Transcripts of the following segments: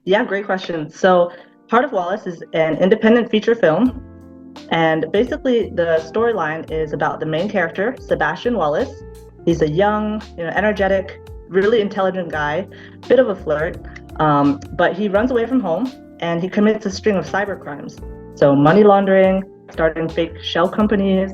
Yeah, great question. So, Heart of Wallace is an independent feature film, and basically the storyline is about the main character, Sebastian Wallace. He's a young, energetic, really intelligent guy, bit of a flirt, but he runs away from home and he commits a string of cyber crimes. So, money laundering, starting fake shell companies,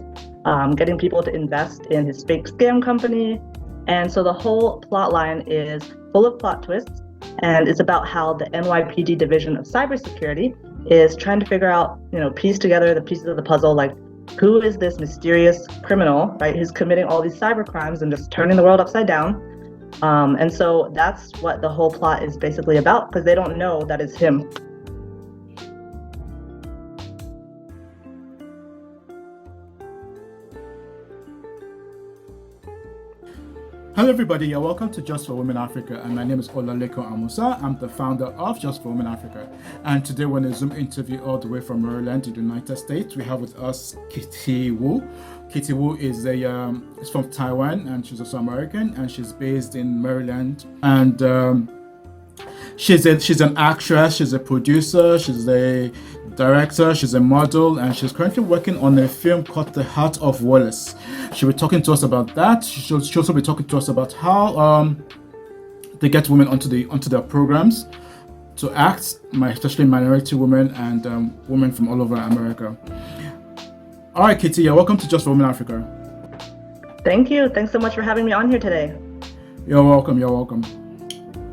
getting people to invest in his fake scam company. And so the whole plot line is full of plot twists, and it's about how the NYPD division of cybersecurity is trying to figure out, piece together the pieces of the puzzle, like who is this mysterious criminal, right, who's committing all these cyber crimes and just turning the world upside down. And so that's what the whole plot is basically about, because they don't know that it's him. Hello everybody, you're welcome to Just for Women Africa, and my name is Olaleko Amusa. I'm the founder of Just for Women Africa, and today we're in a Zoom interview all the way from Maryland, the United States. We have with us Kitty Wu. Kitty Wu is is from Taiwan, and she's also American, and she's based in Maryland. And she's an actress, she's a producer, she's a director, she's a model, and she's currently working on a film called The Heart of Wallace. She'll be talking to us about that. She'll also be talking to us about how they get women onto their programs to act, especially minority women and women from all over America. All right, Kitty, you're welcome to Just for Women Africa. Thank you. Thanks so much for having me on here today. You're welcome. You're welcome.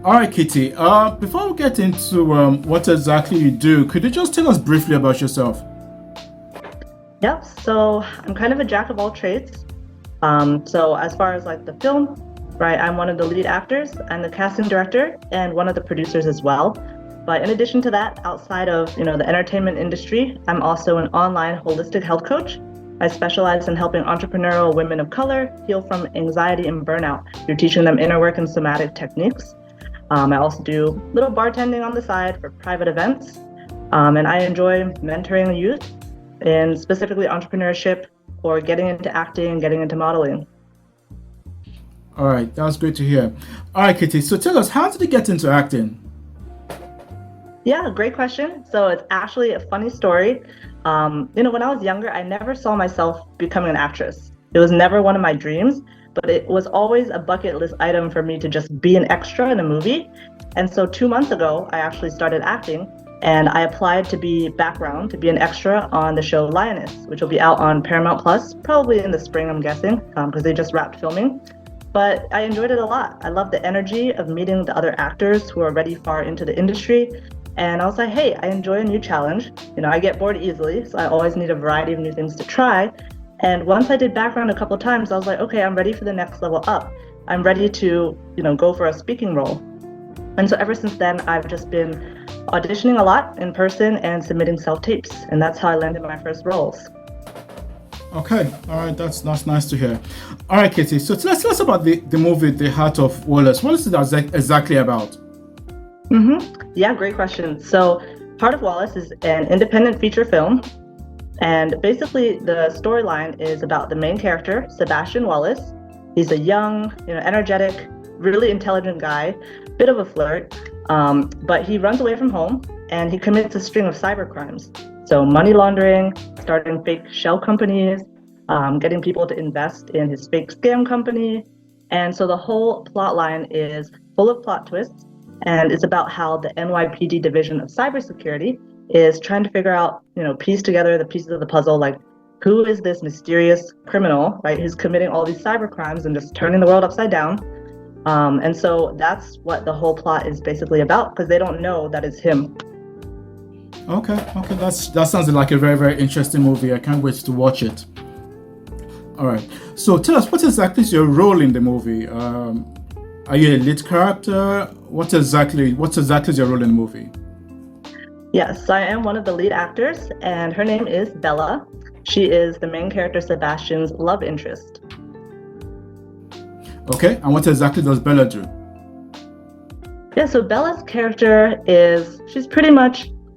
All right, Kitty. Before we get into what exactly you do, could you just tell us briefly about yourself? Yep. So I'm kind of a jack of all trades. So as far as like the film, right, I'm one of the lead actors, I'm the casting director, and one of the producers as well. But in addition to that, outside of the entertainment industry, I'm also an online holistic health coach. I specialize in helping entrepreneurial women of color heal from anxiety and burnout through teaching them inner work and somatic techniques. I also do little bartending on the side for private events, and I enjoy mentoring youth in specifically entrepreneurship or getting into acting, getting into modeling. All right, that's great to hear. All right, Kitty. So tell us, how did you get into acting? Yeah, great question. So it's actually a funny story. When I was younger, I never saw myself becoming an actress. It was never one of my dreams, but it was always a bucket list item for me to just be an extra in a movie. And so 2 months ago, I actually started acting, and I applied to be background, to be an extra on the show Lioness, which will be out on Paramount Plus, probably in the spring, I'm guessing, because they just wrapped filming. But I enjoyed it a lot. I love the energy of meeting the other actors who are already far into the industry. And I was like, hey, I enjoy a new challenge. I get bored easily, so I always need a variety of new things to try. And once I did background a couple of times, I was like, okay, I'm ready for the next level up. I'm ready to, go for a speaking role. And so ever since then, I've just been auditioning a lot in person and submitting self-tapes. And that's how I landed my first roles. Okay, all right, that's nice to hear. All right, Kitty. So tell us about the movie, The Heart of Wallace. What is it exactly about? Yeah, great question. So Heart of Wallace is an independent feature film. And basically the storyline is about the main character, Sebastian Wallace. He's a young, energetic, really intelligent guy, bit of a flirt, but he runs away from home and he commits a string of cyber crimes. So money laundering, starting fake shell companies, getting people to invest in his fake scam company. And so the whole plot line is full of plot twists, and it's about how the NYPD division of cybersecurity is trying to figure out, piece together the pieces of the puzzle, like who is this mysterious criminal, right, who's committing all these cyber crimes and just turning the world upside down. And so that's what the whole plot is basically about, because they don't know that it's him. Okay, that sounds like a very, very interesting movie. I can't wait to watch it. All right, so tell us, what exactly is your role in the movie? Are you a lead character? What exactly is your role in the movie? Yes, I am one of the lead actors, and her name is Bella. She is the main character, Sebastian's love interest. Okay, and what exactly does Bella do? Yeah, so Bella's character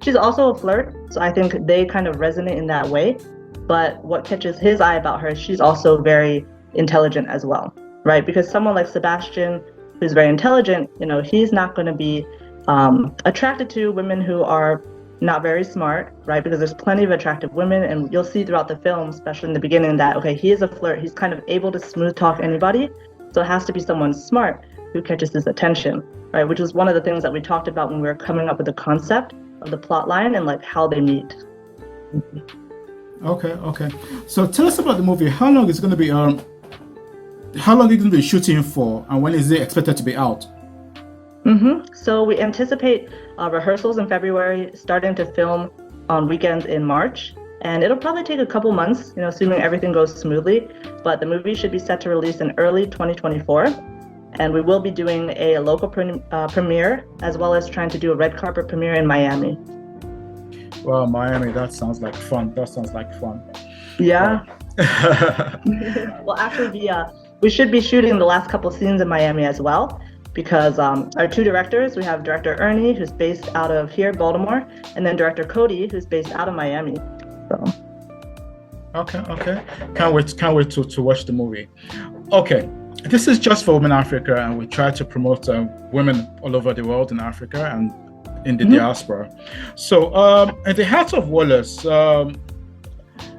she's also a flirt, so I think they kind of resonate in that way. But what catches his eye about her is she's also very intelligent as well, right? Because someone like Sebastian, who's very intelligent, he's not going to be attracted to women who are not very smart, right? Because there's plenty of attractive women, and you'll see throughout the film, especially in the beginning, that, okay, he is a flirt. He's kind of able to smooth talk anybody. So it has to be someone smart who catches his attention, right? Which was one of the things that we talked about when we were coming up with the concept of the plot line and like how they meet. Okay. So tell us about the movie. How long is it going to be? How long are you going to be shooting for, and when is it expected to be out? So we anticipate rehearsals in February, starting to film on weekends in March, and it'll probably take a couple months, assuming everything goes smoothly. But the movie should be set to release in early 2024, and we will be doing a local premiere as well as trying to do a red carpet premiere in Miami. Well, Miami, that sounds like fun. Yeah. Well, actually, we should be shooting the last couple scenes in Miami as well, because our two directors, we have director Ernie, who's based out of here, Baltimore, and then director Cody, who's based out of Miami. So. Okay. Can't wait to watch the movie. Okay, this is Just for Women Africa, and we try to promote women all over the world in Africa and in the diaspora. So, in the Heart of Wallace,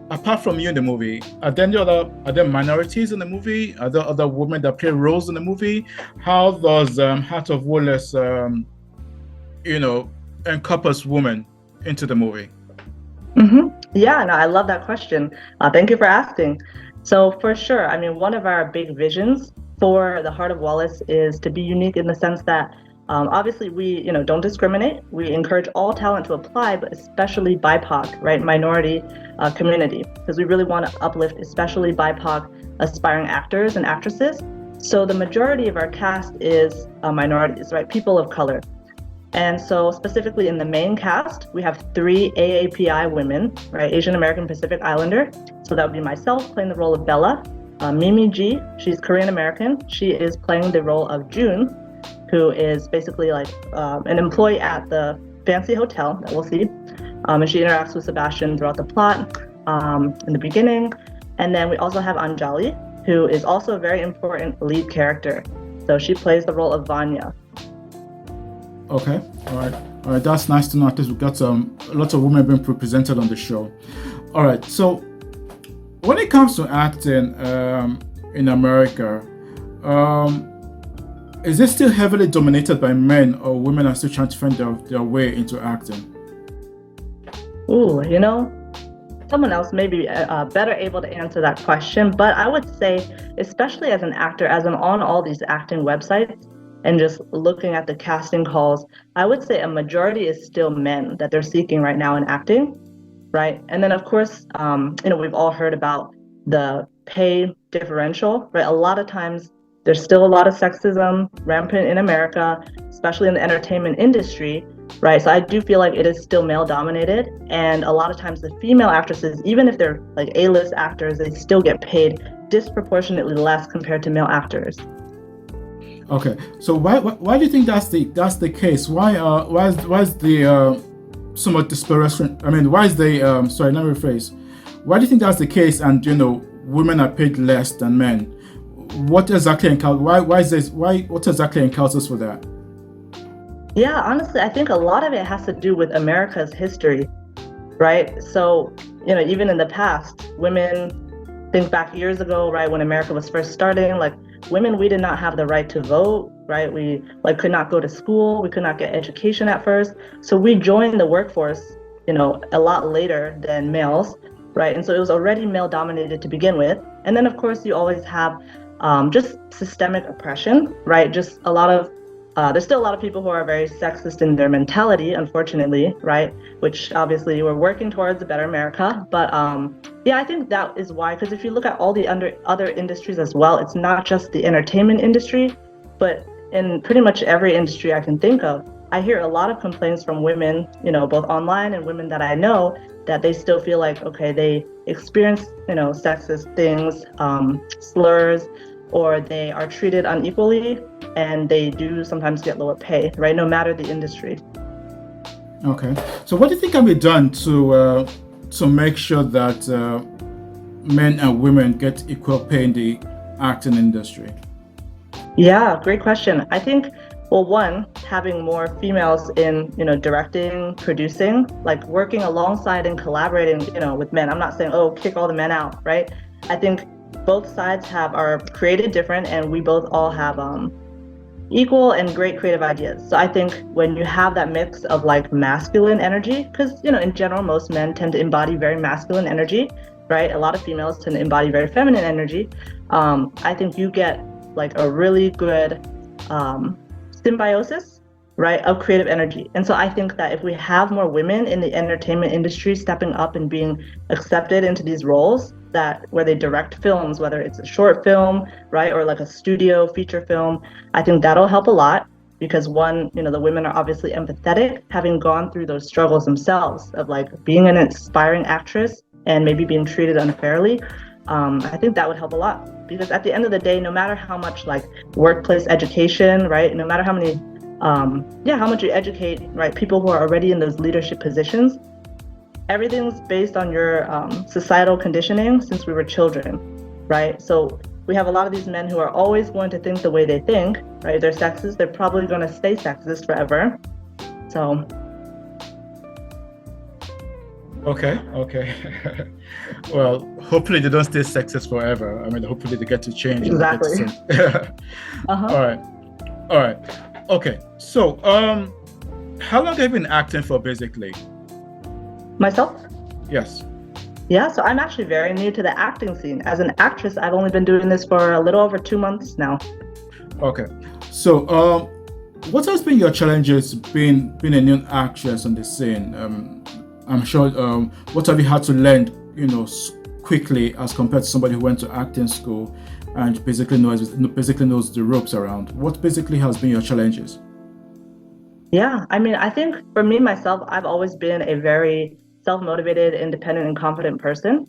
apart from you in the movie, are there minorities in the movie? Are there other women that play roles in the movie? How does Heart of Wallace, encompass women into the movie? Yeah, no, I love that question. Thank you for asking. So for sure, I mean, one of our big visions for the Heart of Wallace is to be unique in the sense that obviously we, don't discriminate. We encourage all talent to apply, but especially BIPOC, right, minority community, because we really want to uplift especially BIPOC aspiring actors and actresses. So the majority of our cast is minorities, right, people of color. And so specifically in the main cast, we have 3 AAPI women, right, Asian American Pacific Islander. So that would be myself playing the role of Bella, Mimi G, she's Korean American. She is playing the role of June, who is basically like an employee at the fancy hotel that we'll see. And she interacts with Sebastian throughout the plot in the beginning. And then we also have Anjali, who is also a very important lead character. So she plays the role of Vanya. Okay, all right. That's nice to know. At least we've got lots of women being represented on the show. All right. So when it comes to acting in America, is it still heavily dominated by men, or women are still trying to find their way into acting? Ooh, someone else may be better able to answer that question. But I would say, especially as an actor, as I'm on all these acting websites and just looking at the casting calls, I would say a majority is still men that they're seeking right now in acting, right? And then, of course, we've all heard about the pay differential, right? A lot of times, there's still a lot of sexism rampant in America, especially in the entertainment industry, right? So I do feel like it is still male dominated. And a lot of times the female actresses, even if they're like A-list actors, they still get paid disproportionately less compared to male actors. Okay, so why do you think that's the case? Why is the somewhat disparity? I mean, why is the sorry, let me rephrase. Why do you think that's the case? And women are paid less than men. What exactly what exactly encounters for that? Yeah, honestly, I think a lot of it has to do with America's history, right? So, even in the past, women, think back years ago, right, when America was first starting, like women, we did not have the right to vote, right? We could not go to school, we could not get education at first. So we joined the workforce, a lot later than males, right? And so it was already male dominated to begin with. And then of course you always have just systemic oppression, right? Just a lot of, there's still a lot of people who are very sexist in their mentality, unfortunately, right? Which obviously we're working towards a better America. But I think that is why, because if you look at all the other industries as well, it's not just the entertainment industry, but in pretty much every industry I can think of, I hear a lot of complaints from women, both online and women that I know, that they still feel like, okay, they experience, sexist things, slurs, or they are treated unequally, and they do sometimes get lower pay, right? No matter the industry. Okay. So what do you think can be done to make sure that men and women get equal pay in the acting industry? Yeah, great question. I think Well, one, having more females in, directing, producing, like working alongside and collaborating, with men. I'm not saying, oh, kick all the men out, right? I think both sides are created different, and we both all have equal and great creative ideas. So I think when you have that mix of like masculine energy, because in general most men tend to embody very masculine energy, right? A lot of females tend to embody very feminine energy. I think you get like a really good symbiosis, right, of creative energy. And so I think that if we have more women in the entertainment industry stepping up and being accepted into these roles, that where they direct films, whether it's a short film, right, or like a studio feature film, I think that'll help a lot, because one, the women are obviously empathetic, having gone through those struggles themselves of like being an aspiring actress and maybe being treated unfairly. I think that would help a lot, because at the end of the day, no matter how much like workplace education, right, no matter how many how much you educate, right, people who are already in those leadership positions, everything's based on your societal conditioning since we were children, right? So we have a lot of these men who are always going to think the way they think, right? They're sexist, they're probably going to stay sexist forever. So Okay. Well, hopefully they don't stay sexist forever. I mean, hopefully they get to change. exactly. All right. Okay. So, how long have you been acting for, basically? Myself? Yes. Yeah, so I'm actually very new to the acting scene. As an actress, I've only been doing this for a little over 2 months now. Okay. So, what has been your challenges being a new actress on the scene? I'm sure. What have you had to learn, quickly as compared to somebody who went to acting school and basically knows the ropes around? What basically has been your challenges? Yeah, I mean, I think for me, myself, I've always been a very self-motivated, independent, and confident person.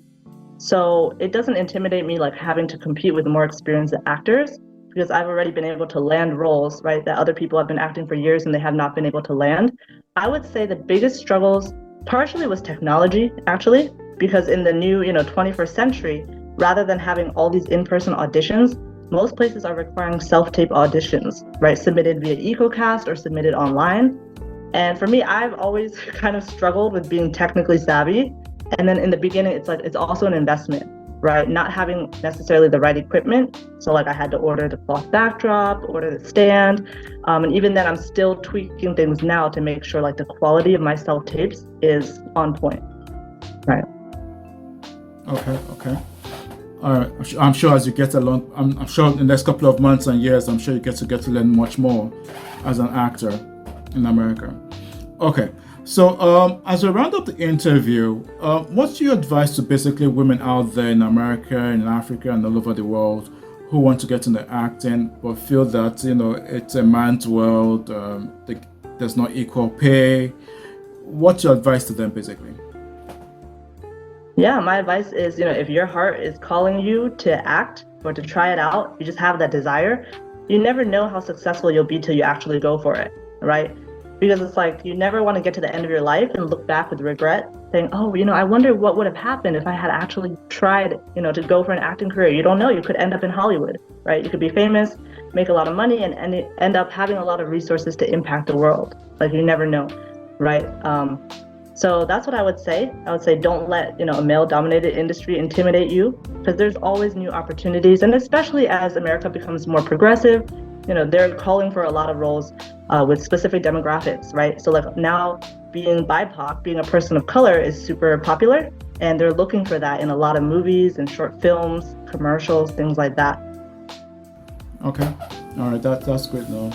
So it doesn't intimidate me like having to compete with more experienced actors, because I've already been able to land roles, right, that other people have been acting for years and they have not been able to land. I would say the biggest struggles partially was technology, actually, because in the new, 21st century, rather than having all these in-person auditions, most places are requiring self-tape auditions, right, submitted via EcoCast or submitted online. And for me, I've always kind of struggled with being technically savvy. And then in the beginning, it's also an investment, right? Not having necessarily the right equipment. So like I had to order the cloth backdrop, order the stand. And even then I'm still tweaking things now to make sure like the quality of my self-tapes is on point, right? Okay. All right. I'm sure as you get along, I'm sure in the next couple of months and years, I'm sure you get to learn much more as an actor in America. Okay. So as we round up the interview, what's your advice to basically women out there in America, in Africa, and all over the world who want to get into acting but feel that it's a man's world, there's not equal pay? What's your advice to them, basically? Yeah, my advice is, if your heart is calling you to act or to try it out, you just have that desire, you never know how successful you'll be till you actually go for it, right? Because it's like you never want to get to the end of your life and look back with regret, saying, oh, I wonder what would have happened if I had actually tried, to go for an acting career. You don't know. You could end up in Hollywood, right? You could be famous, make a lot of money, and end up having a lot of resources to impact the world. Like you never know, right? So that's what I would say. I would say don't let, a male-dominated industry intimidate you, because there's always new opportunities. And especially as America becomes more progressive, they're calling for a lot of roles with specific demographics, right? So like now being BIPOC, being a person of color is super popular, and they're looking for that in a lot of movies and short films, commercials, things like that. Okay. All right. That's great now.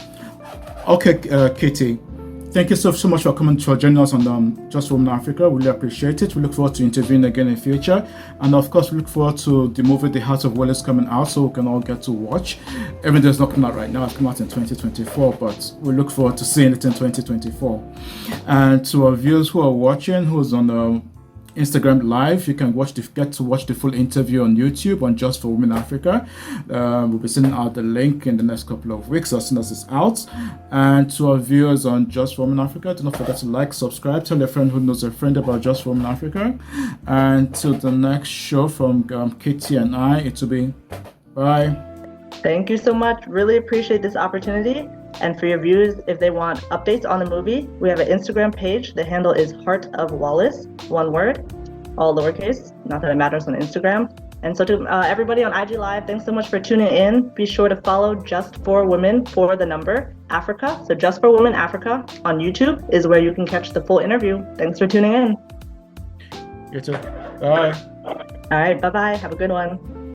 Okay, Katie. Thank you so much for coming to join us on Just for Women Africa. We really appreciate it. We look forward to interviewing again in the future. And of course, we look forward to the movie The Heart of Wallace coming out so we can all get to watch. Even though it's not coming out right now, it's coming out in 2024, but we look forward to seeing it in 2024. And to our viewers who are watching, who's on Instagram Live, you can get to watch the full interview on YouTube on Just for Women Africa. We'll be sending out the link in the next couple of weeks as soon as it's out. And to our viewers on Just for Women Africa, do not forget to like, subscribe, tell a friend who knows a friend about Just for Women Africa. And till the next show from Katie and I, it will be bye. Thank you so much. Really appreciate this opportunity. And for your viewers, if they want updates on the movie, we have an Instagram page. The handle is Heart of Wallace, one word, all lowercase, not that it matters on Instagram. And so to everybody on IG Live, thanks so much for tuning in. Be sure to follow Just for Women for the number Africa. So Just for Women Africa on YouTube is where you can catch the full interview. Thanks for tuning in. You too. Bye. All right, bye-bye. Have a good one.